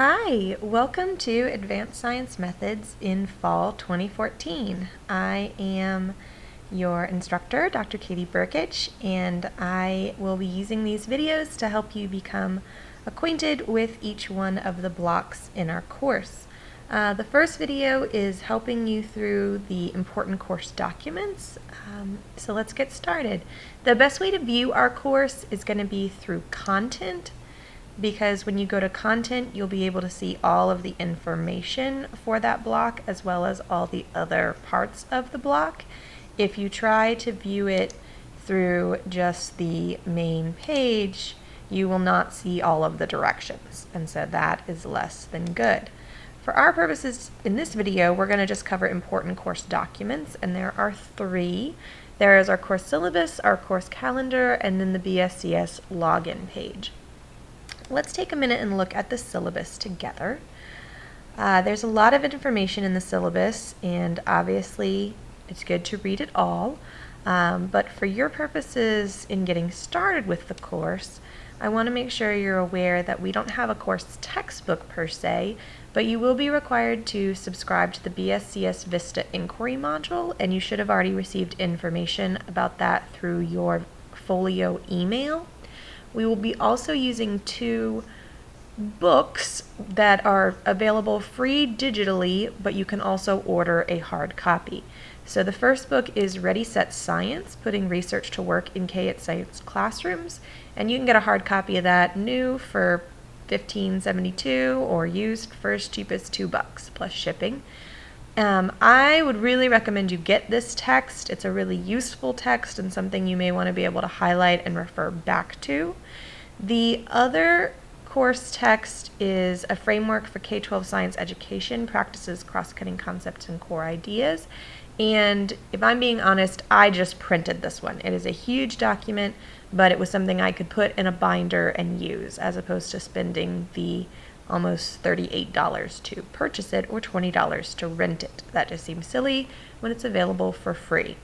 Hi, welcome to Advanced Science Methods in Fall 2014. I am your instructor, Dr. Katie Burkich, and I will be using these videos to help you become acquainted with each one of the blocks in our course. The first video is helping you through the important course documents. So let's get started. The best way to view our course is going to be through content, because when you go to content, you'll be able to see all of the information for that block as well as all the other parts of the block. If you try to view it through just the main page, you will not see all of the directions, and so that is less than good. For our purposes in this video, we're going to just cover important course documents, and there are three. There is our course syllabus, our course calendar, and then the BSCS login page. Let's take a minute and look at the syllabus together. There's a lot of information in the syllabus, and obviously it's good to read it all. But for your purposes in getting started with the course, I want to make sure you're aware that we don't have a course textbook per se, but you will be required to subscribe to the BSCS Vista Inquiry module, and you should have already received information about that through your folio email. We will be also using two books that are available free digitally, but you can also order a hard copy. So the first book is Ready Set Science, Putting Research to Work in K-8 Science Classrooms, and you can get a hard copy of that new for $15.72 or used for as cheap as $2 plus shipping. I would really recommend you get this text. It's a really useful text and something you may want to be able to highlight and refer back to. The other course text is a framework for K-12 science education, practices, cross-cutting concepts, and core ideas. And if I'm being honest, I just printed this one. It is a huge document, but it was something I could put in a binder and use, as opposed to spending the almost $38 to purchase it or $20 to rent it. That just seems silly when it's available for free.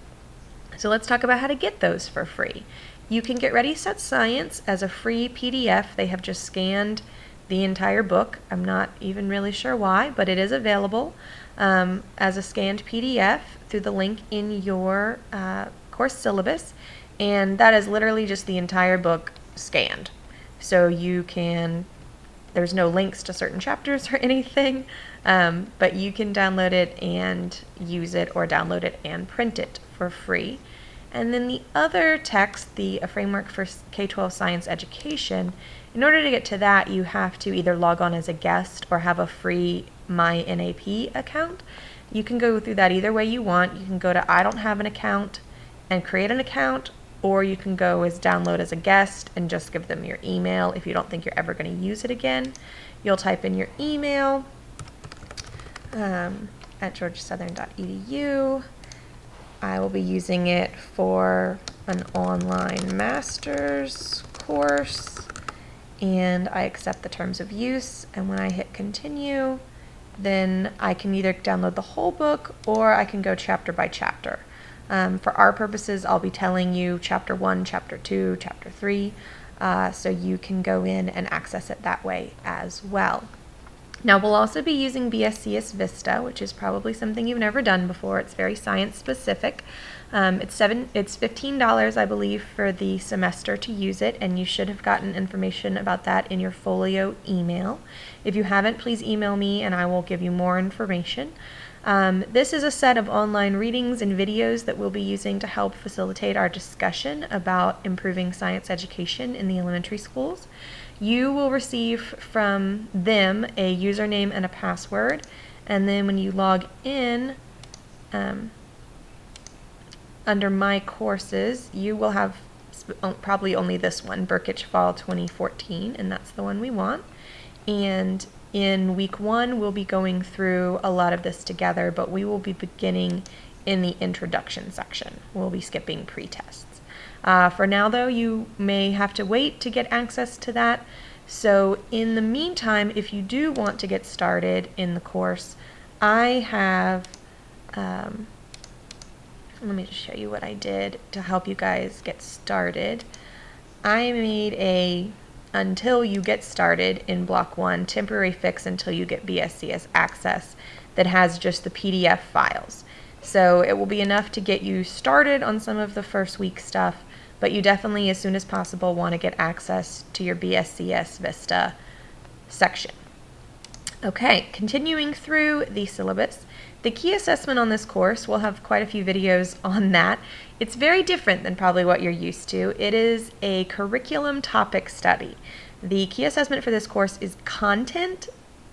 So let's talk about how to get those for free. You can get Ready Set Science as a free PDF. They have just scanned the entire book. I'm not even really sure why, but it is available as a scanned PDF through the link in your course syllabus, and that is literally just the entire book scanned. So you can There's no links to certain chapters or anything, but you can download it and use it, or download it and print it for free. And then the other text, the Framework for K-12 Science Education, in order to get to that, you have to either log on as a guest or have a free MyNAP account. You can go through that either way you want. You can go to I don't have an account and create an account, or you can go as download as a guest and just give them your email if you don't think you're ever going to use it again. You'll type in your email at georgiasouthern.edu. I will be using it for an online master's course, and I accept the terms of use, and when I hit continue, then I can either download the whole book or I can go chapter by chapter. For our purposes, I'll be telling you chapter 1, chapter 2, chapter 3, so you can go in and access it that way as well. Now, we'll also be using BSCS Vista, which is probably something you've never done before. It's very science specific. It's $15, I believe, for the semester to use it, and you should have gotten information about that in your folio email. If you haven't, please email me and I will give you more information. This is a set of online readings and videos that we'll be using to help facilitate our discussion about improving science education in the elementary schools. You will receive from them a username and a password, and then when you log in under My Courses, you will have probably only this one, Burkich Fall 2014, and that's the one we want. And in week 1, we'll be going through a lot of this together, but we will be beginning in the introduction section. We'll be skipping pre-tests. For now, though, you may have to wait to get access to that. So in the meantime, if you do want to get started in the course, I have, let me just show you what I did to help you guys get started. I made a until you get started in Block 1, temporary fix until you get BSCS access that has just the PDF files. So it will be enough to get you started on some of the first week stuff, but you definitely, as soon as possible, want to get access to your BSCS Vista section. Okay, continuing through the syllabus, the key assessment on this course, we'll have quite a few videos on that. It's very different than probably what you're used to. It is a curriculum topic study. The key assessment for this course is content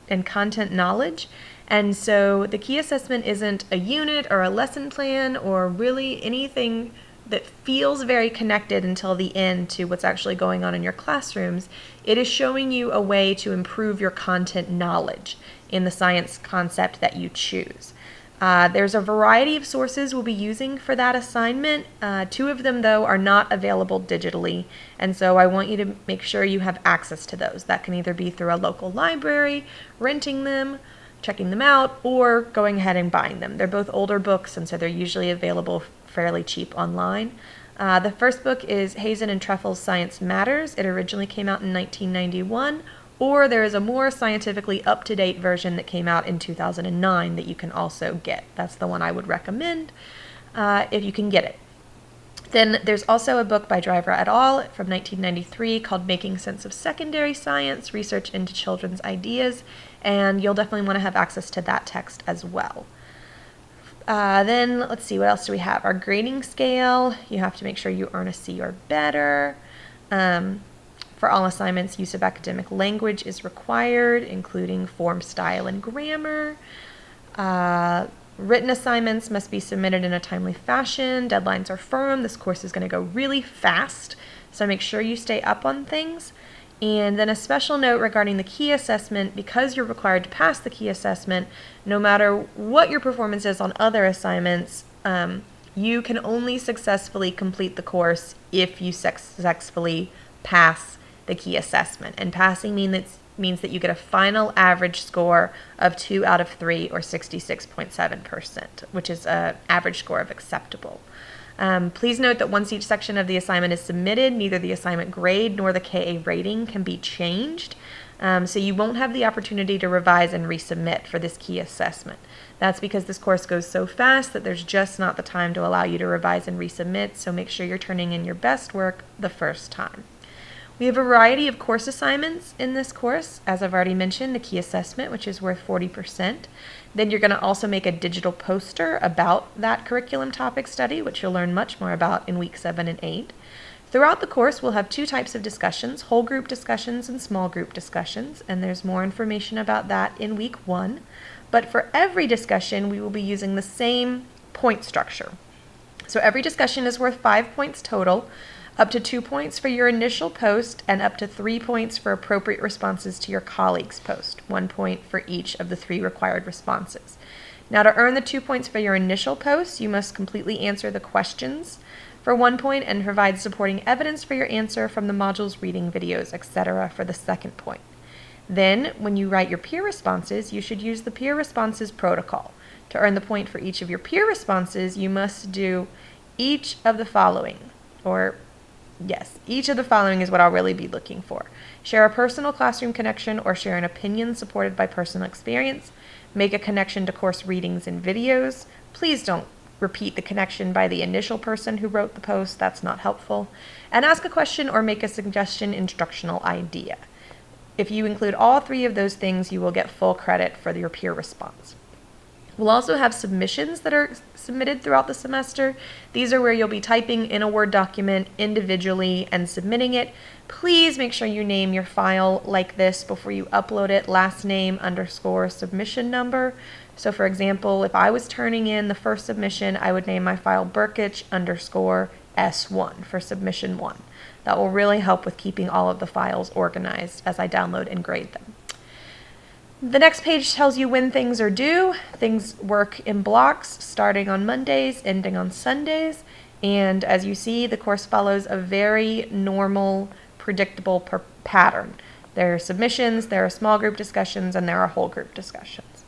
and content knowledge. And so the key assessment isn't a unit or a lesson plan or really anything that feels very connected until the end to what's actually going on in your classrooms. It is showing you a way to improve your content knowledge in the science concept that you choose. There's a variety of sources we'll be using for that assignment. 2 of them, though, are not available digitally, and so I want you to make sure you have access to those. That can either be through a local library, renting them, checking them out, or going ahead and buying them. They're both older books, and so they're usually available fairly cheap online. The first book is Hazen and Treffel's Science Matters. It originally came out in 1991, or there is a more scientifically up-to-date version that came out in 2009 that you can also get. That's the one I would recommend if you can get it. Then there's also a book by Driver et al. From 1993 called Making Sense of Secondary Science, Research into Children's Ideas, and you'll definitely want to have access to that text as well. Then let's see, what else do we have? Our grading scale, you have to make sure you earn a C or better. For all assignments, use of academic language is required, including form, style, and grammar. Written assignments must be submitted in a timely fashion. Deadlines are firm. This course is going to go really fast, so make sure you stay up on things. And then a special note regarding the key assessment, because you're required to pass the key assessment, no matter what your performance is on other assignments, you can only successfully complete the course if you successfully pass the key assessment. And passing means that you get a final average score of 2 out of 3 or 66.7%, which is an average score of acceptable. Please note that once each section of the assignment is submitted, neither the assignment grade nor the KA rating can be changed. So you won't have the opportunity to revise and resubmit for this key assessment. That's because this course goes so fast that there's just not the time to allow you to revise and resubmit, so make sure you're turning in your best work the first time. We have a variety of course assignments in this course. As I've already mentioned, the key assessment, which is worth 40%. Then you're going to also make a digital poster about that curriculum topic study, which you'll learn much more about in week 7 and 8. Throughout the course, we'll have 2 types of discussions, whole group discussions and small group discussions, and there's more information about that in week 1. But for every discussion, we will be using the same point structure. So every discussion is worth 5 points total, up to 2 points for your initial post, and up to 3 points for appropriate responses to your colleague's post, 1 point for each of the 3 required responses. Now, to earn the 2 points for your initial post, you must completely answer the questions for 1 point and provide supporting evidence for your answer from the modules, reading videos, etc. for the second point. Then, when you write your peer responses, you should use the peer responses protocol. To earn the point for each of your peer responses, you must do each of the following, each of the following is what I'll really be looking for. Share a personal classroom connection or share an opinion supported by personal experience. Make a connection to course readings and videos. Please don't repeat the connection by the initial person who wrote the post. That's not helpful. And ask a question or make a suggestion instructional idea. If you include all 3 of those things, you will get full credit for your peer response. We'll also have submissions that are submitted throughout the semester. These are where you'll be typing in a Word document individually and submitting it. Please make sure you name your file like this before you upload it, last name _ submission number. So for example, if I was turning in the first submission, I would name my file Burkich _ S1 for submission 1. That will really help with keeping all of the files organized as I download and grade them. The next page tells you when things are due. Things work in blocks, starting on Mondays, ending on Sundays. And as you see, the course follows a very normal, predictable pattern. There are submissions, there are small group discussions, and there are whole group discussions.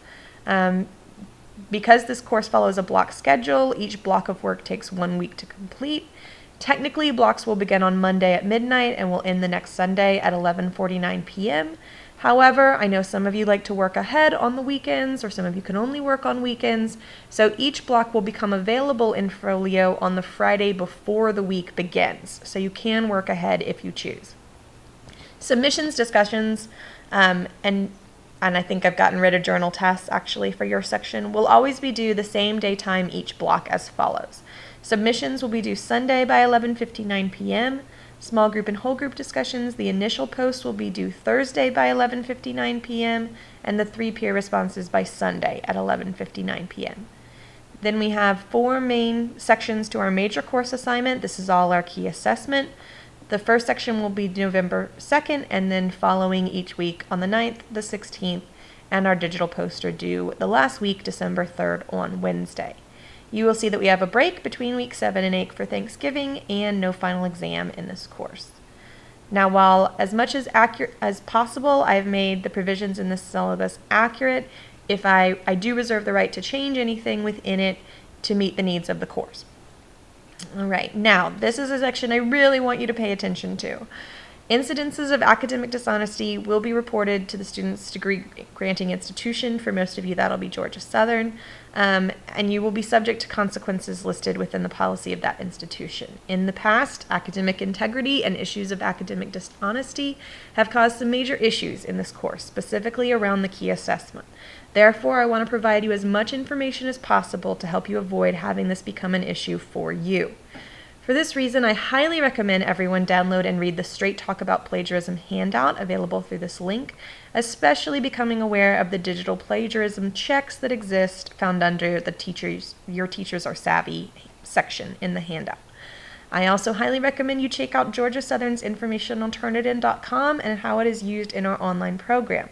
Because this course follows a block schedule, each block of work takes 1 week to complete. Technically, blocks will begin on Monday at midnight and will end the next Sunday at 11:49 p.m. However, I know some of you like to work ahead on the weekends, or some of you can only work on weekends, so each block will become available in Folio on the Friday before the week begins, so you can work ahead if you choose. Submissions, discussions, and I think I've gotten rid of journal tests actually for your section, will always be due the same daytime each block as follows. Submissions will be due Sunday by 11:59 p.m. Small group and whole group discussions, the initial post will be due Thursday by 11:59 p.m. and the 3 peer responses by Sunday at 11:59 p.m. Then we have 4 main sections to our major course assignment. This is all our key assessment. The first section will be November 2nd, and then following each week on the 9th, the 16th, and our digital posts are due the last week, December 3rd, on Wednesday. You will see that we have a break between week 7 and 8 for Thanksgiving, and no final exam in this course. Now, while as much as accurate as possible, I've made the provisions in this syllabus accurate, if I do reserve the right to change anything within it to meet the needs of the course. All right, now this is a section I really want you to pay attention to. Incidences of academic dishonesty will be reported to the student's degree granting institution. For most of you, that'll be Georgia Southern, and you will be subject to consequences listed within the policy of that institution. In the past, academic integrity and issues of academic dishonesty have caused some major issues in this course, specifically around the key assessment. Therefore, I want to provide you as much information as possible to help you avoid having this become an issue for you. For this reason, I highly recommend everyone download and read the Straight Talk About Plagiarism handout available through this link, especially becoming aware of the digital plagiarism checks that exist found under the Your Teachers Are Savvy section in the handout. I also highly recommend you check out Georgia Southern's information on Turnitin.com and how it is used in our online program.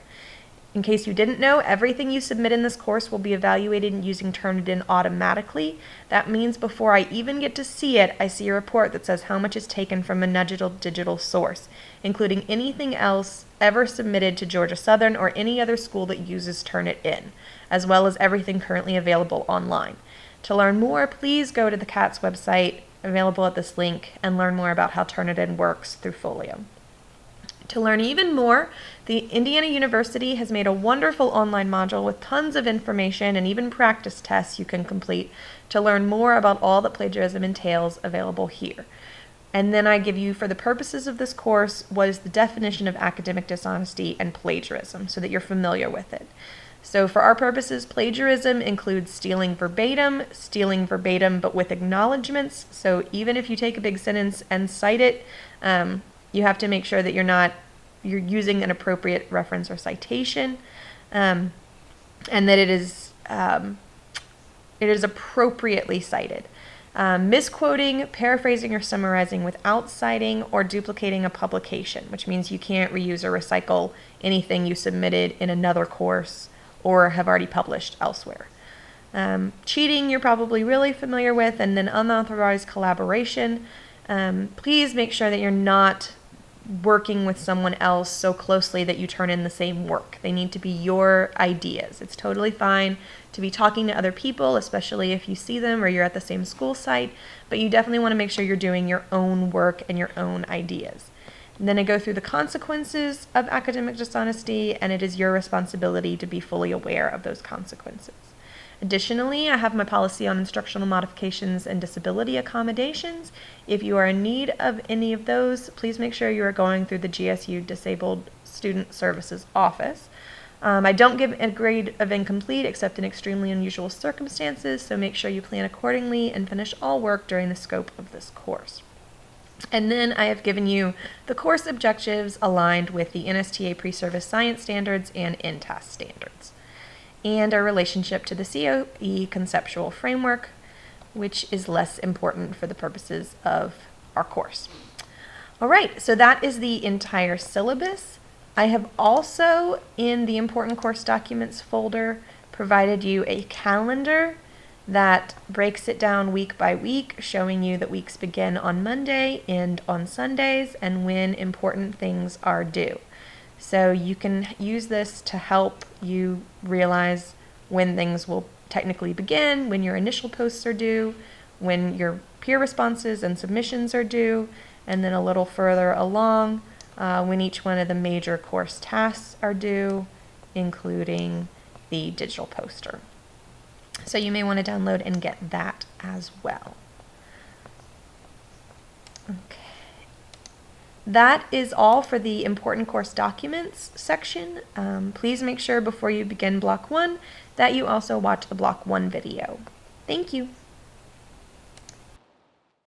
In case you didn't know, everything you submit in this course will be evaluated using Turnitin automatically. That means before I even get to see it, I see a report that says how much is taken from a digital source, including anything else ever submitted to Georgia Southern or any other school that uses Turnitin, as well as everything currently available online. To learn more, please go to the CATS website available at this link and learn more about how Turnitin works through Folio. To learn even more, the Indiana University has made a wonderful online module with tons of information and even practice tests you can complete to learn more about all that plagiarism entails available here. And then I give you, for the purposes of this course, what is the definition of academic dishonesty and plagiarism so that you're familiar with it. So for our purposes, plagiarism includes stealing verbatim but with acknowledgments. So even if you take a big sentence and cite it, you have to make sure that you're using an appropriate reference or citation, and that it is appropriately cited. Misquoting, paraphrasing, or summarizing without citing or duplicating a publication, which means you can't reuse or recycle anything you submitted in another course or have already published elsewhere. Cheating, you're probably really familiar with, and then unauthorized collaboration. Please make sure that you're not working with someone else so closely that you turn in the same work. They need to be your ideas. It's totally fine to be talking to other people, especially if you see them or you're at the same school site, but you definitely want to make sure you're doing your own work and your own ideas. And then I go through the consequences of academic dishonesty, and it is your responsibility to be fully aware of those consequences. Additionally, I have my policy on instructional modifications and disability accommodations. If you are in need of any of those, please make sure you are going through the GSU Disabled Student Services Office. I don't give a grade of incomplete except in extremely unusual circumstances, so make sure you plan accordingly and finish all work during the scope of this course. And then I have given you the course objectives aligned with the NSTA Pre-Service Science Standards and INTAS standards, and our relationship to the COE conceptual framework, which is less important for the purposes of our course. All right, so that is the entire syllabus. I have also, in the important course documents folder, provided you a calendar that breaks it down week by week, showing you that weeks begin on Monday, end on Sundays, and when important things are due. So you can use this to help you realize when things will technically begin, when your initial posts are due, when your peer responses and submissions are due, and then a little further along when each one of the major course tasks are due, including the digital poster. So you may want to download and get that as well. Okay. That is all for the important course documents section. Please make sure before you begin Block 1 that you also watch the Block 1 video. Thank you.